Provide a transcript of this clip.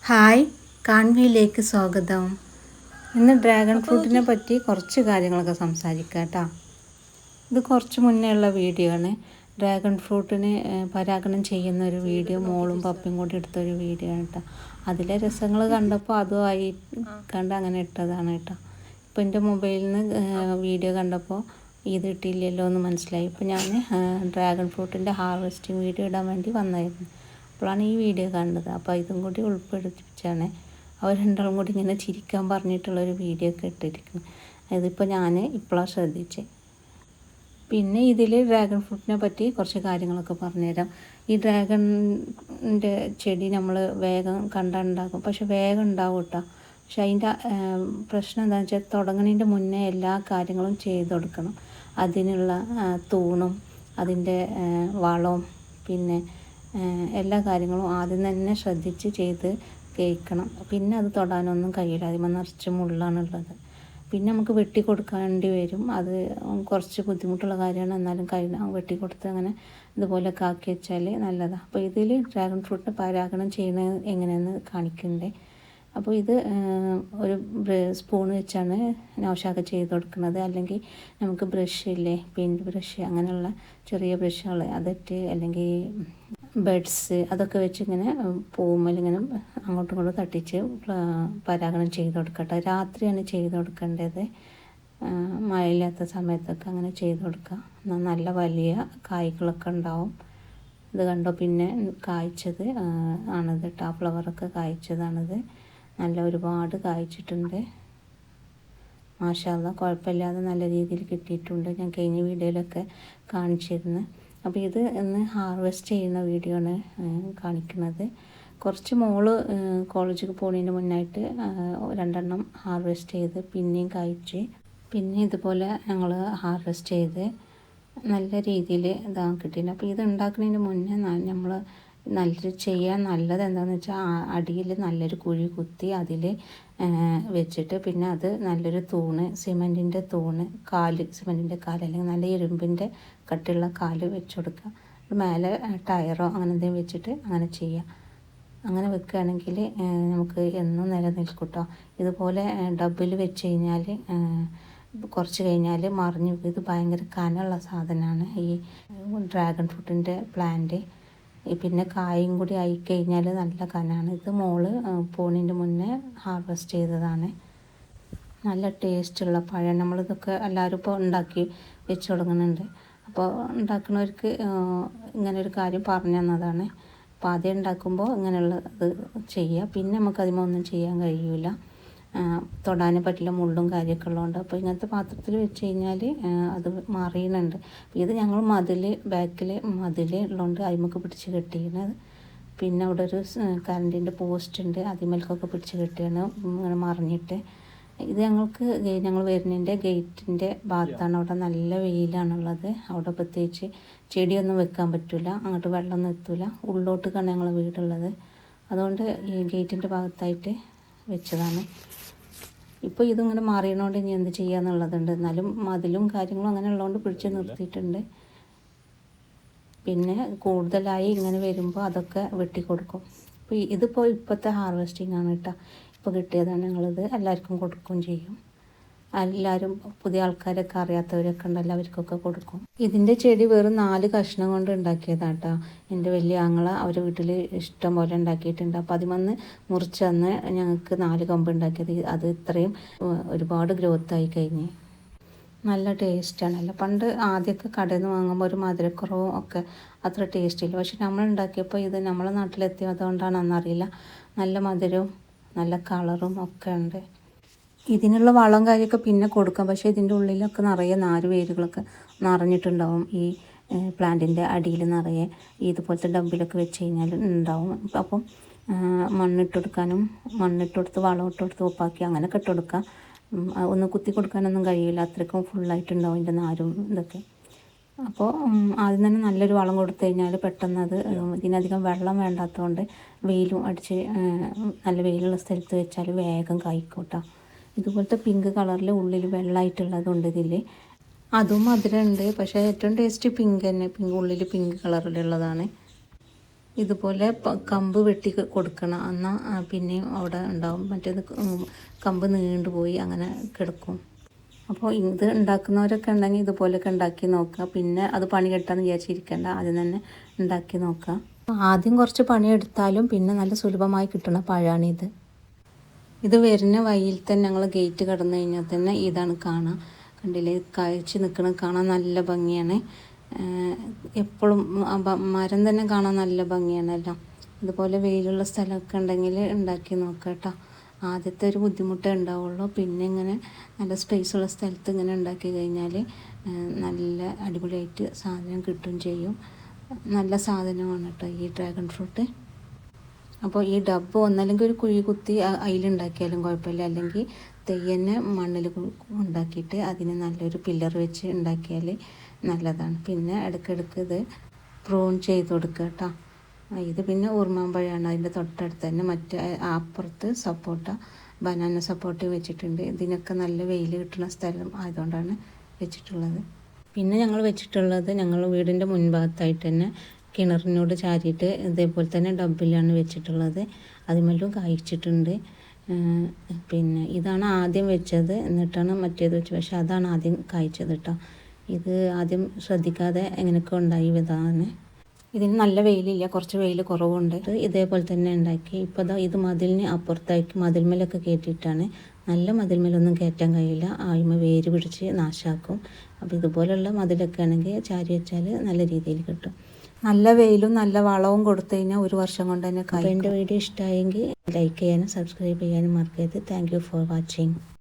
Hi, കാൺവിയിലേക്ക് സ്വാഗതം. ഇന്ന് dragon ഫ്രൂട്ടിനെ പറ്റി കുറച്ച് കാര്യങ്ങളൊക്കെ സംസാരിക്കാം കേട്ടോ. ഇത് കുറച്ച് മുന്നേ ഉള്ള വീഡിയോ ആണ്. ഡ്രാഗൺ ഫ്രൂട്ടിനെ പരാഗണം ചെയ്യുന്ന ഒരു വീഡിയോ മോളും പപ്പയും കൂടി എടുത്തൊരു വീഡിയോ ആണ് കേട്ടോ. അതിലെ രസങ്ങൾ കണ്ടപ്പോൾ അതുമായി കണ്ട് അങ്ങനെ ഇട്ടതാണ് കേട്ടോ. ഇപ്പോൾ എൻ്റെ മൊബൈലിൽ നിന്ന് വീഡിയോ കണ്ടപ്പോൾ ഇത് ഇട്ടില്ലല്ലോ എന്ന് മനസ്സിലായി. ഇപ്പോൾ ഞാൻ ഡ്രാഗൺ ഫ്രൂട്ടിൻ്റെ ഹാർവെസ്റ്റിംഗ് വീഡിയോ ഇടാൻ വേണ്ടി വന്നായിരുന്നു. അപ്പോഴാണ് ഈ വീഡിയോ കണ്ടത്. അപ്പോൾ ഇതും കൂടി ഉൾപ്പെടുത്തിച്ചാണ് അവർ രണ്ടാളും കൂടി ഇങ്ങനെ ചിരിക്കാൻ പറഞ്ഞിട്ടുള്ളൊരു വീഡിയോ ഒക്കെ ഇട്ടിരിക്കുന്നത്. ഇതിപ്പോൾ ഞാൻ ഇപ്പോഴാണ് ശ്രദ്ധിച്ചത്. പിന്നെ ഇതിൽ ഡ്രാഗൺ ഫ്രൂട്ടിനെ പറ്റി കുറച്ച് കാര്യങ്ങളൊക്കെ പറഞ്ഞുതരാം. ഈ ഡ്രാഗണിൻ്റെ ചെടി നമ്മൾ വേഗം കണ്ടുണ്ടാക്കും, പക്ഷെ വേഗം ഉണ്ടാവും കേട്ടോ. പക്ഷെ അതിൻ്റെ പ്രശ്നം എന്താണെന്ന് വെച്ചാൽ തുടങ്ങുന്നതിൻ്റെ മുന്നേ എല്ലാ കാര്യങ്ങളും ചെയ്ത് കൊടുക്കണം. അതിനുള്ള തൂണും അതിൻ്റെ വളവും പിന്നെ എല്ലാ കാര്യങ്ങളും ആദ്യം തന്നെ ശ്രദ്ധിച്ച് ചെയ്ത് കേൾക്കണം. പിന്നെ അത് തൊടാനൊന്നും കഴിയില്ല, അതിന്മേൽ നിറച്ച് മുള്ളാണുള്ളത്. പിന്നെ നമുക്ക് വെട്ടി കൊടുക്കേണ്ടി വരും. അത് കുറച്ച് ബുദ്ധിമുട്ടുള്ള കാര്യമാണ്, എന്നാലും വെട്ടിക്കൊടുത്ത് അങ്ങനെ ഇതുപോലെയൊക്കെ ആക്കി വെച്ചാൽ നല്ലതാണ്. അപ്പോൾ ഇതിൽ ഡ്രാഗൺ ഫ്രൂട്ട് പരാഗണം ചെയ്യുന്നത് എങ്ങനെയെന്ന് കാണിക്കുന്നുണ്ട്. അപ്പോൾ ഇത് ഒരു സ്പൂൺ വെച്ചാണ് നൗഷാദ് ചെയ്ത് കൊടുക്കുന്നത്. അല്ലെങ്കിൽ നമുക്ക് ബ്രഷ് ഇല്ലേ, പെയിൻറ്റ് ബ്രഷ്, അങ്ങനെയുള്ള ചെറിയ ബ്രഷുകൾ അതിട്ട് അല്ലെങ്കിൽ ബഡ്സ് അതൊക്കെ വെച്ച് ഇങ്ങനെ പൂമ്മൽ ഇങ്ങനെ അങ്ങോട്ടും ഇങ്ങോട്ടും തട്ടിച്ച് പരാഗണം ചെയ്ത് കൊടുക്കട്ടെ. രാത്രിയാണ് ചെയ്ത് കൊടുക്കേണ്ടത്. മഴയില്ലാത്ത സമയത്തൊക്കെ അങ്ങനെ ചെയ്ത് കൊടുക്കുക. നല്ല വലിയ കായ്കളൊക്കെ ഉണ്ടാവും. ഇത് കണ്ടോ, പിന്നെ കായ്ച്ചത് ആണിത് കേട്ടോ. ഫ്ലവറൊക്കെ കായ്ച്ചതാണിത്. നല്ല ഒരുപാട് കായ്ച്ചിട്ടുണ്ട്. മാഷാ അല്ലാഹ്, കുഴപ്പമില്ലാതെ നല്ല രീതിയിൽ കിട്ടിയിട്ടുണ്ട്. ഞാൻ കഴിഞ്ഞ വീഡിയോയിലൊക്കെ കാണിച്ചിരുന്നു. അപ്പോൾ ഇത് ഇന്ന് ഹാർവെസ്റ്റ് ചെയ്യുന്ന വീഡിയോ ആണ് കാണിക്കുന്നത്. കുറച്ച് മോള് കോളേജിൽ പോകുന്നതിന് മുന്നായിട്ട് 2 ഹാർവെസ്റ്റ് ചെയ്ത് പിന്നെയും കായ്ച്ച് പിന്നെ ഇതുപോലെ ഞങ്ങൾ ഹാർവെസ്റ്റ് ചെയ്ത് നല്ല രീതിയിൽ ഇതാ കിട്ടിയിട്ടുണ്ട്. അപ്പോൾ ഇത് ഉണ്ടാക്കുന്നതിന് മുന്നേ നമ്മൾ ചെയ്യാൻ നല്ലത് എന്താണെന്ന് വെച്ചാൽ അടിയിൽ നല്ലൊരു കുഴി കുത്തി അതിൽ വെച്ചിട്ട് പിന്നെ അത് നല്ലൊരു തൂണ്, സിമൻറ്റിൻ്റെ തൂണ്, സിമൻറ്റിൻ്റെ കാല് അല്ലെങ്കിൽ നല്ല ഇരുമ്പിൻ്റെ കട്ടിയുള്ള കാല് വെച്ച് കൊടുക്കുക. മേലെ ടയറോ അങ്ങനെ എന്തെങ്കിലും വെച്ചിട്ട് അങ്ങനെ ചെയ്യുക. അങ്ങനെ വെക്കുകയാണെങ്കിൽ നമുക്ക് എന്നും നിലനിൽക്കും കേട്ടോ. ഇതുപോലെ ഡബ്ബിൽ വെച്ച് കഴിഞ്ഞാൽ കുറച്ച് കഴിഞ്ഞാൽ മറിഞ്ഞു. ഇത് ഭയങ്കര കനമുള്ള സാധനമാണ് ഈ ഡ്രാഗൺ ഫ്രൂട്ടിൻ്റെ പ്ലാന്റ്. പിന്നെ കായും കൂടി ആയിക്കഴിഞ്ഞാൽ നല്ല കനാണ്. ഇത് മോള് പോണിൻ്റെ മുന്നേ ഹാർവെസ്റ്റ് ചെയ്തതാണ്. നല്ല ടേസ്റ്റുള്ള പഴം. നമ്മളിതൊക്കെ എല്ലാവരും ഇപ്പോൾ ഉണ്ടാക്കി വെച്ച് തുടങ്ങുന്നുണ്ട്. അപ്പോൾ ഉണ്ടാക്കുന്നവർക്ക് ഇങ്ങനെ ഒരു കാര്യം പറഞ്ഞു തന്നതാണ്. അപ്പോൾ ആദ്യം ഉണ്ടാക്കുമ്പോൾ ഇങ്ങനെയുള്ളത് ചെയ്യുക. പിന്നെ നമുക്ക് അതിമൊന്നും ചെയ്യാൻ കഴിയില്ല, തൊടാനും പറ്റില്ല, മുള്ളും കാര്യമൊക്കെ ഉള്ളതുകൊണ്ട്. അപ്പോൾ ഇങ്ങനത്തെ പാത്രത്തിൽ വെച്ച് കഴിഞ്ഞാൽ അത് മറിയുന്നുണ്ട്. ഇത് ഞങ്ങൾ ബാക്കിൽ മതിൽ ഉള്ളതുകൊണ്ട് അതിമൊക്കെ പിടിച്ച് കെട്ടിയിരുന്നത്. പിന്നെ അവിടെ ഒരു കറണ്ടിൻ്റെ പോസ്റ്റ് ഉണ്ട്, അതിമേൽക്കൊക്കെ പിടിച്ച് കെട്ടിയാണ് ഇങ്ങനെ മറിഞ്ഞിട്ട്. ഇത് ഞങ്ങൾ വരുന്നതിൻ്റെ ഗേറ്റിൻ്റെ ഭാഗത്താണ്. അവിടെ നല്ല വെയിലാണുള്ളത്. അവിടെ പ്രത്യേകിച്ച് ചെടിയൊന്നും വെക്കാൻ പറ്റില്ല, അങ്ങോട്ട് വെള്ളമൊന്നും എത്തില്ല. ഉള്ളോട്ടേക്കാണ് ഞങ്ങളെ വീടുള്ളത്. അതുകൊണ്ട് ഈ ഗേറ്റിൻ്റെ ഭാഗത്തായിട്ട് വെച്ചതാണ്. ഇപ്പോൾ ഇതിങ്ങനെ മാറിയതുകൊണ്ട് ഇനി എന്ത് ചെയ്യാന്നുള്ളതുണ്ട്. എന്നാലും മതിലും കാര്യങ്ങളും അങ്ങനെ ഉള്ളതുകൊണ്ട് പിടിച്ച് നിർത്തിയിട്ടുണ്ട്. പിന്നെ കൂടുതലായി ഇങ്ങനെ വരുമ്പോൾ അതൊക്കെ വെട്ടിക്കൊടുക്കും. അപ്പോൾ ഇതിപ്പോൾ ഇപ്പോഴത്തെ ഹാർവെസ്റ്റിംഗ് ആണ് കേട്ടോ. ഇപ്പോൾ കിട്ടിയതാണ്. ഞങ്ങളിത് എല്ലാവർക്കും കൊടുക്കുകയും ചെയ്യും. എല്ലാവരും പുതിയ ആൾക്കാരൊക്കെ അറിയാത്തവരൊക്കെ ഉണ്ടല്ലോ, അവർക്കൊക്കെ കൊടുക്കും. ഇതിൻ്റെ ചെടി വെറും 4 കഷ്ണം കൊണ്ട് ഉണ്ടാക്കിയതാണ് കേട്ടോ. എൻ്റെ വലിയ ആങ്ങള അവരുടെ വീട്ടിൽ ഇഷ്ടം പോലെ ഉണ്ടാക്കിയിട്ടുണ്ട്. അപ്പോൾ അതിമന്ന് മുറിച്ച് തന്ന് ഞങ്ങൾക്ക് 4 കമ്പ് ഉണ്ടാക്കിയത്. അത് ഇത്രയും ഒരുപാട് ഗ്രോത്തായി കഴിഞ്ഞ് നല്ല ടേസ്റ്റാണല്ലോ. പണ്ട് ആദ്യമൊക്കെ കടയിൽ നിന്ന് വാങ്ങുമ്പോൾ ഒരു മധുരക്കുറവും ഒക്കെ അത്ര ടേസ്റ്റില്ല. പക്ഷെ നമ്മൾ ഉണ്ടാക്കിയപ്പോൾ ഇത് നമ്മളെ നാട്ടിലെത്തിയതുകൊണ്ടാണ് എന്നറിയില്ല, നല്ല മധുരവും നല്ല കളറും ഒക്കെ ഉണ്ട്. ഇതിനുള്ള വളം കാര്യമൊക്കെ പിന്നെ കൊടുക്കാം. പക്ഷേ ഇതിൻ്റെ ഉള്ളിലൊക്കെ നിറയെ വേരുകളൊക്കെ നിറഞ്ഞിട്ടുണ്ടാവും. ഈ പ്ലാന്റിൻ്റെ അടിയിൽ നിറയെ ഇതുപോലത്തെ ഡബ്ബിലൊക്കെ വെച്ച് കഴിഞ്ഞാൽ ഉണ്ടാവും. അപ്പം മണ്ണിട്ട് കൊടുത്ത് വളം ഇട്ട് കൊടുത്ത് ഉപ്പാക്കി അങ്ങനെയൊക്കെ ഇട്ട് കൊടുക്കാം. ഒന്ന് കുത്തി കൊടുക്കാനൊന്നും കഴിയില്ല, അത്രയ്ക്കും ഫുള്ളായിട്ടുണ്ടാവും ഇതിൻ്റെ നാരും ഇതൊക്കെ. അപ്പോൾ ആദ്യം തന്നെ നല്ലൊരു വളം കൊടുത്തു കഴിഞ്ഞാൽ പെട്ടെന്ന് അത് ഇതിനധികം വെള്ളം വേണ്ടാത്തതുകൊണ്ട് വെയിലും അടിച്ച് നല്ല വെയിലുള്ള സ്ഥലത്ത് വെച്ചാൽ വേഗം കായ്ക്കും കേട്ടോ. ഇതുപോലത്തെ പിങ്ക് കളറിൽ ഉള്ളിൽ വെള്ളമായിട്ടുള്ളതുണ്ട് ഇതിൽ. അതും മധുരമുണ്ട്, പക്ഷേ ഏറ്റവും ടേസ്റ്റ് പിങ്ക് തന്നെ. ഉള്ളിൽ പിങ്ക് കളറിലുള്ളതാണ്. ഇതുപോലെ കമ്പ് വെട്ടി കൊടുക്കണം. എന്നാൽ പിന്നെയും അവിടെ ഉണ്ടാവും. മറ്റേത് കമ്പ് നീണ്ടുപോയി അങ്ങനെ കിടക്കും. അപ്പോൾ ഇത് ഉണ്ടാക്കുന്നവരൊക്കെ ഉണ്ടെങ്കിൽ ഇതുപോലെയൊക്കെ ഉണ്ടാക്കി നോക്കുക. പിന്നെ അത് പണി കെട്ടാന്ന് വിചാരിച്ചിരിക്കേണ്ട, ആദ്യം തന്നെ ഉണ്ടാക്കി നോക്കുക. ആദ്യം കുറച്ച് പണിയെടുത്താലും പിന്നെ നല്ല സുലഭമായി കിട്ടുന്ന പഴമാണിത്. ഇത് വരുന്ന വഴിയിൽ തന്നെ ഞങ്ങൾ ഗേറ്റ് കടന്നു കഴിഞ്ഞാൽ തന്നെ ഇതാണ് കാണാം. കണ്ടില്ലേ, കഴിച്ച് നിൽക്കുന്നത് കാണാൻ നല്ല ഭംഗിയാണ്. എപ്പോഴും മരം തന്നെ കാണാൻ നല്ല ഭംഗിയാണല്ലോ. ഇതുപോലെ വെയിലുള്ള സ്ഥലമൊക്കെ ഉണ്ടെങ്കിൽ ഉണ്ടാക്കി നോക്കാം കേട്ടോ. ആദ്യത്തെ ഒരു ബുദ്ധിമുട്ടേ ഉണ്ടാവുള്ളൂ. പിന്നെ ഇങ്ങനെ നല്ല സ്പേസുള്ള സ്ഥലത്ത് ഇങ്ങനെ ഉണ്ടാക്കി കഴിഞ്ഞാൽ നല്ല അടിപൊളിയായിട്ട് സാധനം കിട്ടും ചെയ്യും. നല്ല സാധനമാണ് കേട്ടോ ഈ ഡ്രാഗൺ ഫ്രൂട്ട്. അപ്പോൾ ഈ ഡബ്ബ് ഒന്നല്ലെങ്കിൽ ഒരു കുഴി കുത്തി അതിലുണ്ടാക്കിയാലും കുഴപ്പമില്ല, അല്ലെങ്കിൽ തെയ്യന്നെ മണ്ണിൽ ഉണ്ടാക്കിയിട്ട് അതിന് നല്ലൊരു പില്ലർ വെച്ച് ഉണ്ടാക്കിയാൽ നല്ലതാണ്. പിന്നെ ഇടയ്ക്കിടയ്ക്ക് ഇത് പ്രൂൺ ചെയ്ത് കൊടുക്കുക കേട്ടോ. ഇത് പിന്നെ ഉറുമാമ്പഴമാണ്, അതിൻ്റെ തൊട്ടടുത്ത് തന്നെ. മറ്റേ അപ്പുറത്ത് സപ്പോട്ട, ബനാന സപ്പോട്ട വെച്ചിട്ടുണ്ട്. ഇതിനൊക്കെ നല്ല വെയിൽ കിട്ടുന്ന സ്ഥലം ആയതുകൊണ്ടാണ് വെച്ചിട്ടുള്ളത്. പിന്നെ ഞങ്ങൾ വെച്ചിട്ടുള്ളത് ഞങ്ങൾ വീടിൻ്റെ മുൻഭാഗത്തായിട്ട് തന്നെ കിണറിനോട് ചാരിയിട്ട് ഇതേപോലെ തന്നെ ഡബ്ബിലാണ് വെച്ചിട്ടുള്ളത്. അതിമെല്ലാം കായ്ച്ചിട്ടുണ്ട്. പിന്നെ ഇതാണ് ആദ്യം വെച്ചത്, എന്നിട്ടാണ് മറ്റേത് വെച്ചത്. പക്ഷേ അതാണ് ആദ്യം കായ്ച്ചത് കേട്ടോ. ഇത് ആദ്യം ശ്രദ്ധിക്കാതെ എങ്ങനെയൊക്കെ ഉണ്ടായി ഇതാണ്. ഇതിന് നല്ല വെയിലില്ല, കുറച്ച് വെയിൽ കുറവുണ്ട്. ഇതേപോലെ തന്നെ ഉണ്ടാക്കി. ഇപ്പോൾ ഇത് മതിലിന് അപ്പുറത്താക്കി മതിൽമേലൊക്കെ കയറ്റിയിട്ടാണ്. നല്ല മതിൽമേലൊന്നും കയറ്റാൻ കഴിയില്ല, ആയ്മ വേര് പിടിച്ച് നാശാക്കും. അപ്പോൾ ഇതുപോലുള്ള മതിലൊക്കെ ആണെങ്കിൽ ചാരി വെച്ചാൽ നല്ല രീതിയിൽ കിട്ടും. നല്ല വെയിലും നല്ല വളവും കൊടുത്തു കഴിഞ്ഞാൽ ഒരു വർഷം കൊണ്ട് തന്നെ കായ്ക്കും. എൻ്റെ വീഡിയോ ഇഷ്ടമായെങ്കിൽ ലൈക്ക് ചെയ്യാനും സബ്സ്ക്രൈബ് ചെയ്യാനും മറക്കരുത്. Thank you for watching.